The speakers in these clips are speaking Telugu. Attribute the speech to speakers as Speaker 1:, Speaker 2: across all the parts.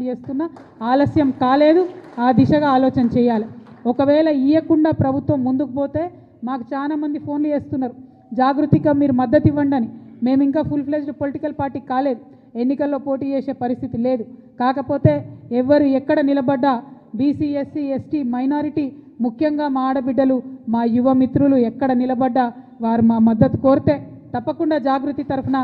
Speaker 1: చేస్తున్నా ఆలస్యం కాలేదు. ఆ దిశగా ఆలోచన చేయాలి. ఒకవేళ ఇయ్యకుండా ప్రభుత్వం ముందుకు పోతే మాకు చాలా మంది ఫోన్లు చేస్తున్నారు, జాగృతిగా మీరు మద్దతు ఇవ్వండి అని. మేము ఇంకా ఫుల్ ఫ్లెజ్డ్ పొలిటికల్ పార్టీ కాలేదు, ఎన్నికల్లో పోటీ చేసే పరిస్థితి లేదు. కాకపోతే ఎవరు ఎక్కడ నిలబడ్డా బీసీ ఎస్సీ ఎస్టీ మైనారిటీ ముఖ్యంగా మా ఆడబిడ్డలు మా యువ మిత్రులు ఎక్కడ నిలబడ్డా వారు మా మద్దతు కోరితే తప్పకుండా జాగృతి తరఫున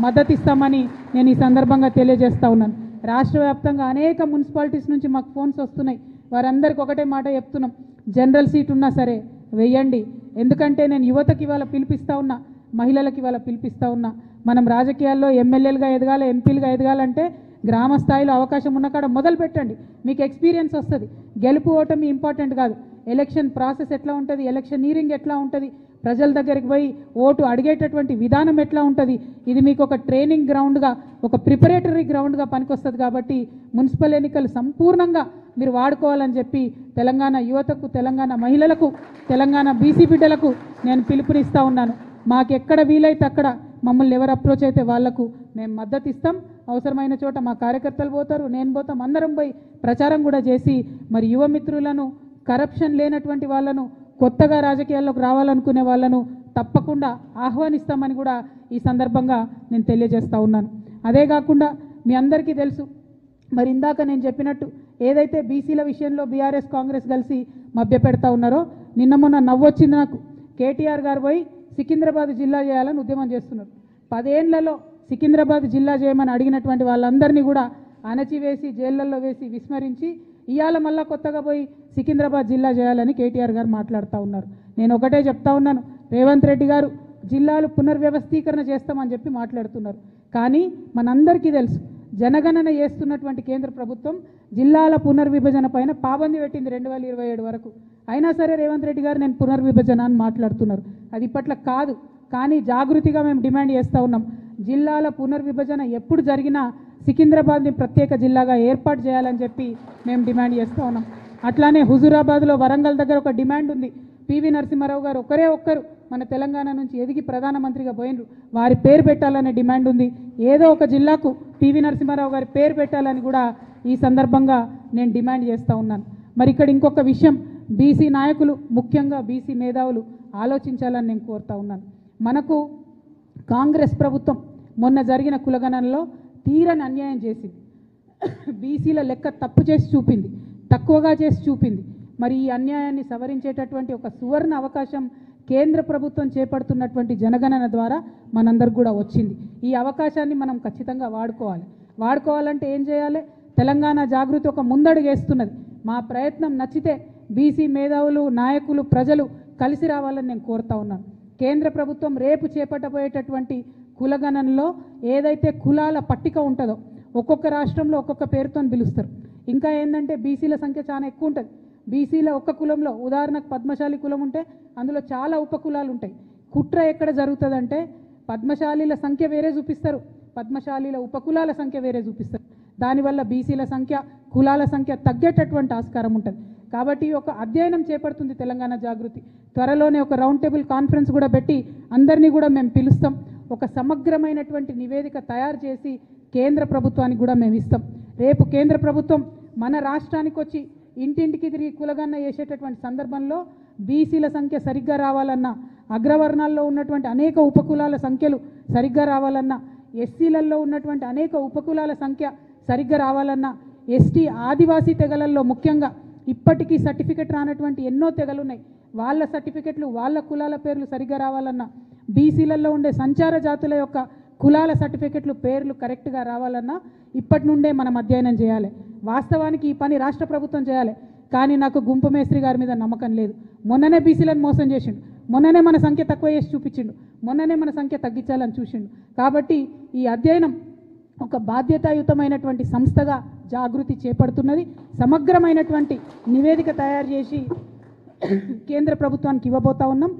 Speaker 1: మద్దతు ఇస్తామని నేను ఈ సందర్భంగా తెలియజేస్తా ఉన్నాను. రాష్ట్ర వ్యాప్తంగా అనేక మున్సిపాలిటీస్ నుంచి మాకు ఫోన్స్ వస్తున్నాయి. వారందరికీ ఒకటే మాట చెప్తున్నాం, జనరల్ సీట్ ఉన్నా సరే వెయ్యండి. ఎందుకంటే నేను యువతకి ఇవాళ పిలిపిస్తూ ఉన్నా, మహిళలకి ఇవాళ పిలిపిస్తూ ఉన్నా. మనం రాజకీయాల్లో ఎమ్మెల్యేలుగా ఎదగాలి, ఎంపీలుగా ఎదగాలంటే గ్రామ స్థాయిలో అవకాశం ఉన్న కాడ మొదలు పెట్టండి, మీకు ఎక్స్పీరియన్స్ వస్తుంది. గెలుపు ఓటమి ఇంపార్టెంట్ కాదు, ఎలక్షన్ ప్రాసెస్ ఎట్లా ఉంటుంది, ఎలక్షనీరింగ్ ఎట్లా ఉంటుంది, ప్రజల దగ్గరికి పోయి ఓటు అడిగేటటువంటి విధానం ఎట్లా ఉంటుంది, ఇది మీకు ఒక ట్రైనింగ్ గ్రౌండ్గా, ఒక ప్రిపరేటరీ గ్రౌండ్గా పనికొస్తుంది. కాబట్టి మున్సిపల్ ఎన్నికలు సంపూర్ణంగా మీరు వాడుకోవాలని చెప్పి తెలంగాణ యువతకు, తెలంగాణ మహిళలకు, తెలంగాణ బీసీ బిడ్డలకు నేను పిలుపునిస్తూ ఉన్నాను. మాకెక్కడ వీలైతే అక్కడ మమ్మల్ని ఎవరు అప్రోచ్ అయితే వాళ్లకు మేము మద్దతు ఇస్తాం. అవసరమైన చోట మా కార్యకర్తలు పోతారు, నేను పోతాం, అందరం పోయి ప్రచారం కూడా చేసి మరి యువ మిత్రులను, కరప్షన్ లేనటువంటి వాళ్ళను, కొత్తగా రాజకీయాల్లోకి రావాలనుకునే వాళ్ళను తప్పకుండా ఆహ్వానిస్తామని కూడా ఈ సందర్భంగా నేను తెలియజేస్తూ ఉన్నాను. అదే కాకుండా మీ అందరికీ తెలుసు, మరి ఇందాక నేను చెప్పినట్టు ఏదైతే బీసీల విషయంలో బీఆర్ఎస్ కాంగ్రెస్ కలిసి మభ్యపెడతా ఉన్నారో, నిన్న మొన్న నవ్వొచ్చింది నాకు. కేటీఆర్ గారు పోయి సికింద్రాబాద్ జిల్లా చేయాలని ఉద్యమం చేస్తున్నారు. 10 ఏళ్లలో సికింద్రాబాద్ జిల్లా చేయమని అడిగినటువంటి వాళ్ళందరినీ కూడా అణచివేసి జైళ్లలో వేసి విస్మరించి ఇవాళ మళ్ళా కొత్తగా పోయి సికింద్రాబాద్ జిల్లా చేయాలని కేటీఆర్ గారు మాట్లాడుతూ ఉన్నారు. నేను ఒకటే చెప్తా ఉన్నాను, రేవంత్ రెడ్డి గారు జిల్లాలు పునర్వ్యవస్థీకరణ చేస్తామని చెప్పి మాట్లాడుతున్నారు. కానీ మనందరికీ తెలుసు, జనగణన చేస్తున్నటువంటి కేంద్ర ప్రభుత్వం జిల్లాల పునర్విభజన పైన పాబంది పెట్టింది 2027 వరకు. అయినా సరే రేవంత్ రెడ్డి గారు నేను పునర్విభజన అని మాట్లాడుతున్నారు. అది ఇప్పట్లో కాదు. కానీ జాగృతిగా మేము డిమాండ్ చేస్తూ ఉన్నాం, జిల్లాల పునర్విభజన ఎప్పుడు జరిగినా సికింద్రాబాద్ని ప్రత్యేక జిల్లాగా ఏర్పాటు చేయాలని చెప్పి మేము డిమాండ్ చేస్తూ ఉన్నాం. అట్లానే హుజూరాబాద్లో, వరంగల్ దగ్గర ఒక డిమాండ్ ఉంది. పివి నరసింహారావు గారు ఒక్కరు మన తెలంగాణ నుంచి ఎదిగి ప్రధానమంత్రిగా పోయినరు, వారి పేరు పెట్టాలనే డిమాండ్ ఉంది. ఏదో ఒక జిల్లాకు పివి నరసింహారావు గారి పేరు పెట్టాలని కూడా ఈ సందర్భంగా నేను డిమాండ్ చేస్తూ ఉన్నాను. మరి ఇక్కడ ఇంకొక విషయం, బీసీ నాయకులు, ముఖ్యంగా బీసీ మేధావులు ఆలోచించాలని నేను కోరుతా ఉన్నాను. మనకు కాంగ్రెస్ ప్రభుత్వం మొన్న జరిగిన కులగణనలో తీరని అన్యాయం చేసింది. బీసీల లెక్క తప్పు చేసి చూపింది, తక్కువగా చేసి చూపింది. మరి ఈ అన్యాయాన్ని సవరించేటటువంటి ఒక సువర్ణ అవకాశం కేంద్ర ప్రభుత్వం చేపడుతున్నటువంటి జనగణన ద్వారా మనందరికి కూడా వచ్చింది. ఈ అవకాశాన్ని మనం ఖచ్చితంగా వాడుకోవాలంటే ఏం చేయాలి? తెలంగాణ జాగృతి ఒక ముందడుగు వేస్తున్నది. మా ప్రయత్నం నచ్చితే బీసీ మేధావులు, నాయకులు, ప్రజలు కలిసి రావాలని నేను కోరుతా ఉన్నాను. కేంద్ర ప్రభుత్వం రేపు చేపట్టబోయేటటువంటి కులగణనలో ఏదైతే కులాల పట్టిక ఉంటుందో, ఒక్కొక్క రాష్ట్రంలో ఒక్కొక్క పేరుతో పిలుస్తారు. ఇంకా ఏంటంటే బీసీల సంఖ్య చాలా ఎక్కువ ఉంటుంది. బీసీల ఒక్క కులంలో, ఉదాహరణకు పద్మశాలి కులం ఉంటే అందులో చాలా ఉపకులాలు ఉంటాయి. కుట్ర ఎక్కడ జరుగుతుందంటే పద్మశాలీల సంఖ్య వేరే చూపిస్తారు, పద్మశాలీల ఉపకులాల సంఖ్య వేరే చూపిస్తారు. దానివల్ల బీసీల సంఖ్య, కులాల సంఖ్య తగ్గేటటువంటి ఆస్కారం ఉంటుంది. కాబట్టి ఒక అధ్యయనం చేపడుతుంది తెలంగాణ జాగృతి. త్వరలోనే ఒక రౌండ్ టేబుల్ కాన్ఫరెన్స్ కూడా పెట్టి అందరినీ కూడా మేము పిలుస్తాం. ఒక సమగ్రమైనటువంటి నివేదిక తయారు చేసి కేంద్ర ప్రభుత్వానికి కూడా మేము ఇస్తాం. రేపు కేంద్ర ప్రభుత్వం మన రాష్ట్రానికి వచ్చి ఇంటింటికి తిరిగి కులగణన చేసేటటువంటి సందర్భంలో బీసీల సంఖ్య సరిగ్గా రావాలన్నా, అగ్రవర్ణాల్లో ఉన్నటువంటి అనేక ఉపకులాల సంఖ్యలు సరిగ్గా రావాలన్నా, ఎస్సీలలో ఉన్నటువంటి అనేక ఉపకులాల సంఖ్య సరిగ్గా రావాలన్నా, ఎస్టీ ఆదివాసీ తెగలల్లో ముఖ్యంగా ఇప్పటికీ సర్టిఫికెట్ రానటువంటి ఎన్నో తెగలు ఉన్నాయి, వాళ్ళ సర్టిఫికెట్లు, వాళ్ళ కులాల పేర్లు సరిగ్గా రావాలన్నా, బీసీలలో ఉండే సంచార జాతుల యొక్క కులాల సర్టిఫికెట్లు, పేర్లు కరెక్ట్గా రావాలన్నా ఇప్పటి నుండే మనం అధ్యయనం చేయాలి. వాస్తవానికి ఈ పని రాష్ట్ర ప్రభుత్వం చేయాలి. కానీ నాకు గుంపు మేస్త్రి గారి మీద నమ్మకం లేదు. మొన్ననే బీసీలను మోసం చేసిండు, మొన్ననే మన సంఖ్య తక్కువ చేసి చూపించిండు, మొన్ననే మన సంఖ్య తగ్గించాలని చూసిండు. కాబట్టి ఈ అధ్యయనం ఒక బాధ్యతాయుతమైనటువంటి సంస్థగా జాగృతి చేపడుతున్నది. సమగ్రమైనటువంటి నివేదిక తయారు చేసి కేంద్ర ప్రభుత్వానికి ఇవ్వబోతా ఉన్నాం.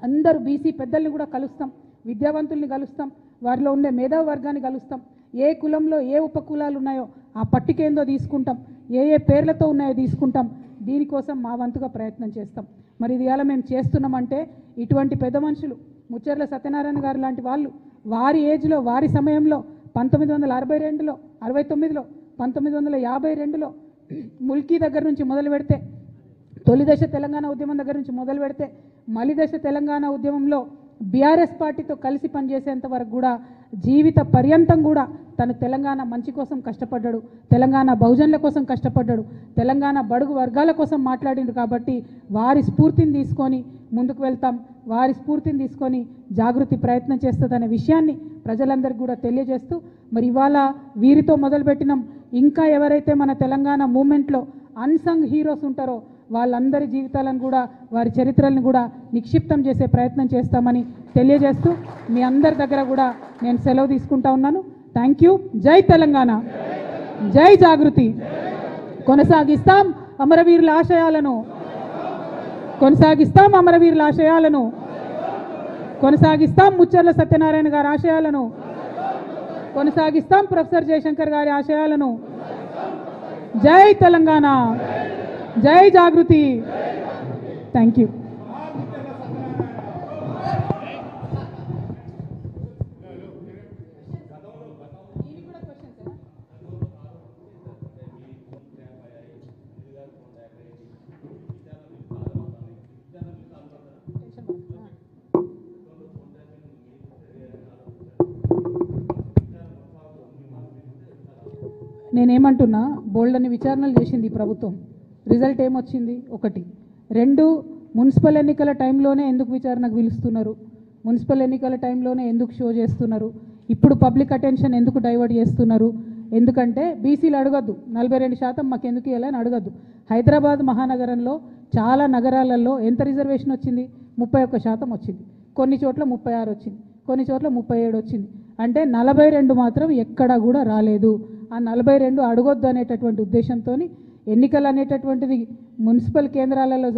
Speaker 1: అందరూ బీసీ పెద్దల్ని కూడా కలుస్తాం, విద్యావంతుల్ని కలుస్తాం, వారిలో ఉండే మేధావి వర్గాన్ని కలుస్తాం. ఏ కులంలో ఏ ఉపకులాలు ఉన్నాయో ఆ పట్టికేందో తీసుకుంటాం, ఏ పేర్లతో ఉన్నాయో తీసుకుంటాం. దీనికోసం మా వంతుగా ప్రయత్నం చేస్తాం. మరి ఇది ఎలా మేము చేస్తున్నామంటే ఇటువంటి పెద్ద మనుషులు ముచ్చర్ల సత్యనారాయణ గారు లాంటి వాళ్ళు వారి ఏజ్లో, వారి సమయంలో 1962లో 69లో 1952లో ముల్కీ దగ్గర నుంచి మొదలు పెడితే, తొలి దశ తెలంగాణ ఉద్యమం దగ్గర నుంచి మొదలు పెడితే, మలి దశ తెలంగాణ ఉద్యమంలో బీఆర్ఎస్ పార్టీతో కలిసి పనిచేసేంత వరకు కూడా జీవిత పర్యంతం కూడా తను తెలంగాణ మంచి కోసం కష్టపడ్డాడు, తెలంగాణ బహుజనుల కోసం కష్టపడ్డాడు, తెలంగాణ బడుగు వర్గాల కోసం మాట్లాడిండు. కాబట్టి వారి స్ఫూర్తిని తీసుకొని ముందుకు వెళ్తాం, వారి స్ఫూర్తిని తీసుకొని జాగృతి ప్రయత్నం చేస్తుందనే విషయాన్ని ప్రజలందరికీ కూడా తెలియజేస్తూ, మరి ఇవాళ వీరితో మొదలుపెట్టినాం. ఇంకా ఎవరైతే మన తెలంగాణ మూమెంట్లో అన్సంగ్ హీరోస్ ఉంటారో వాళ్ళందరి జీవితాలను కూడా, వారి చరిత్రలను కూడా నిక్షిప్తం చేసే ప్రయత్నం చేస్తామని తెలియజేస్తూ మీ అందరి దగ్గర కూడా నేను సెలవు తీసుకుంటా ఉన్నాను. Thank you. జై తెలంగాణ, జై జాగృతి. కొనసాగిస్తాం అమరవీరుల ఆశయాలను, కొనసాగిస్తాం అమరవీరుల ఆశయాలను, కొనసాగిస్తాం ముచ్చర్ల సత్యనారాయణ గారి ఆశయాలను, కొనసాగిస్తాం ప్రొఫెసర్ జయశంకర్ గారి ఆశయాలను. జై తెలంగాణ, జై జాగృతి. Thank you. నేనేమంటున్నా, బోల్డని విచారణలు చేసింది ఈ ప్రభుత్వం. రిజల్ట్ ఏమొచ్చింది? ఒకటి. రెండు, మున్సిపల్ ఎన్నికల టైంలోనే ఎందుకు విచారణకు పిలుస్తున్నారు? మున్సిపల్ ఎన్నికల టైంలోనే ఎందుకు షో చేస్తున్నారు? ఇప్పుడు పబ్లిక్ అటెన్షన్ ఎందుకు డైవర్ట్ చేస్తున్నారు? ఎందుకంటే బీసీలు అడగద్దు, 42% మాకు ఎందుకు ఇవ్వాలని అడగద్దు. హైదరాబాద్ మహానగరంలో చాలా నగరాలలో ఎంత రిజర్వేషన్ వచ్చింది? 31% వచ్చింది. కొన్ని చోట్ల 36 వచ్చింది, కొన్ని చోట్ల 37 వచ్చింది. అంటే 42 మాత్రం ఎక్కడా కూడా రాలేదు. ఆ 42 అడగొద్దు అనేటటువంటి ఉద్దేశంతో ఎన్నికలు అనేటటువంటిది మున్సిపల్ కేంద్రాలలో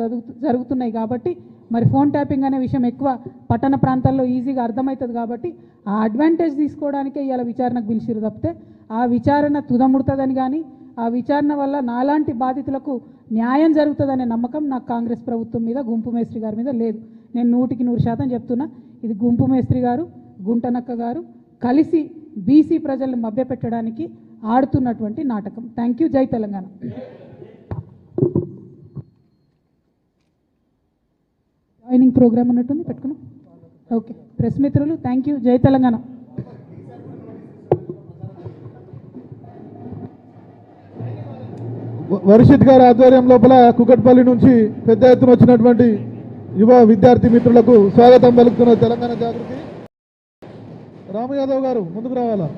Speaker 1: జరుగుతున్నాయి కాబట్టి, మరి ఫోన్ ట్యాపింగ్ అనే విషయం ఎక్కువ పట్టణ ప్రాంతాల్లో ఈజీగా అర్థమవుతుంది కాబట్టి ఆ అడ్వాంటేజ్ తీసుకోవడానికే ఇవాళ విచారణకు పిలిచిరు తప్పితే ఆ విచారణ తుదముడుతుందని కానీ, ఆ విచారణ వల్ల నాలాంటి బాధితులకు న్యాయం జరుగుతుందనే నమ్మకం నాకు కాంగ్రెస్ ప్రభుత్వం మీద, గుంపు మేస్త్రి గారి మీద లేదు. నేను 100% చెప్తున్నా, ఇది గుంపు మేస్త్రి గారు, గుంటనక్క గారు కలిసి బీసీ ప్రజలను మభ్యపెట్టడానికి ఆడుతున్నటువంటి నాటకం. Thank you. జై తెలంగాణ. జాయినింగ్ ప్రోగ్రామ్ ఉన్నట్టుంది, పెట్టుకున్నాం. ఓకే, ప్రెస్ మిత్రులు థ్యాంక్ యూ. జై తెలంగాణ.
Speaker 2: వర్షిత్ గారి ఆధ్వర్యం లోపల కుకట్పల్లి నుంచి పెద్ద ఎత్తున వచ్చినటువంటి యువ విద్యార్థి మిత్రులకు స్వాగతం పలుకుతున్న తెలంగాణ జాగృతి. రాము యాదవ్ గారు ముందుకు రావాలా?